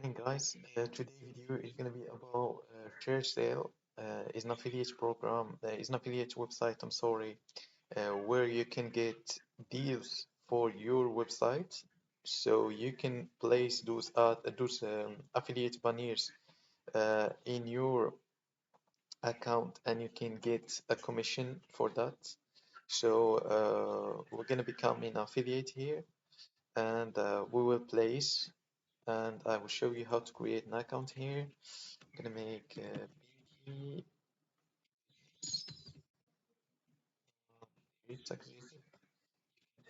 Morning, guys. Today video is going to be about ShareSale. Is an affiliate program, is an affiliate website, I'm sorry, where you can get deals for your website. So you can place those affiliate banners in your account and you can get a commission for that. So we're going to become an affiliate here and we will place and I will show you how to create an account here. I'm gonna make BT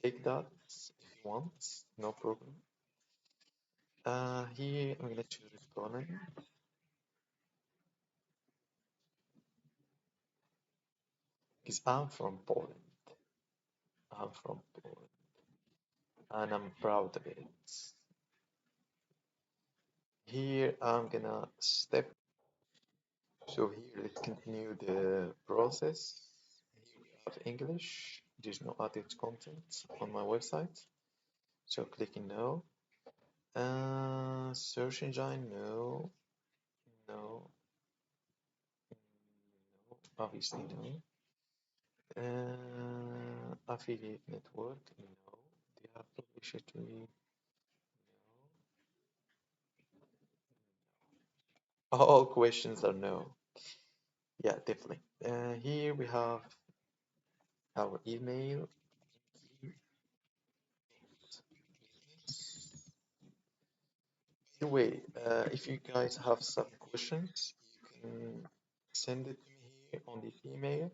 take that if you want, no problem. Here I'm gonna choose Poland because I'm from Poland. I'm from Poland and I'm proud of it. Here I'm gonna step. So here let's continue the process. Here we have English. There's no added content on my website. So clicking no. Search engine, no, no, no, obviously no. Affiliate network, no. Do you have publicity? No. All questions are no. Yeah, definitely. Here we have our email. By the way, if you guys have some questions, you can send it to me here on this email.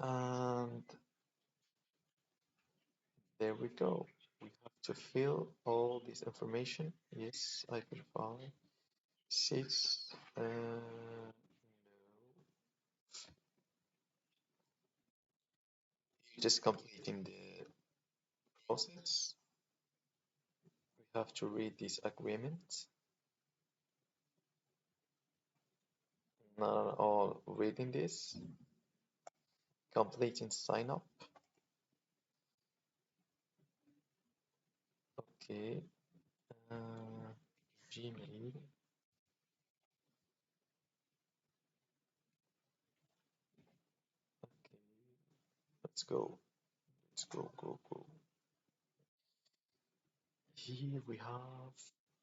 And there we go. We have to fill all this information. Yes, I verify. Six. No. You're just completing the process. We have to read this agreement. Not all reading this. Completing sign up. Okay. Gmail. Okay. Let's go. Let's go, go, go. Here we have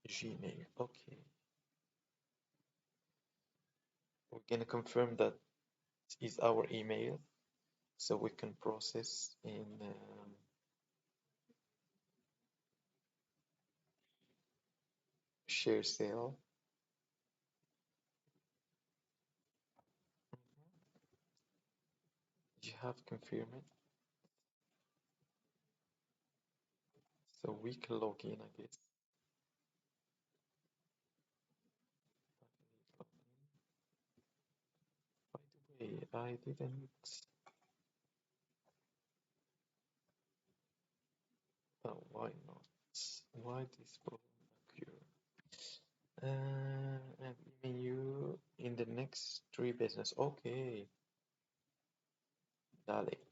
Gmail. Okay. We're gonna confirm that is our email so we can process in ShareSale. You have confirmed it, so we can log in, I guess. By the way, I didn't. Oh, why not? Why this problem occur? And email you in the next 3 business. Okay, dale.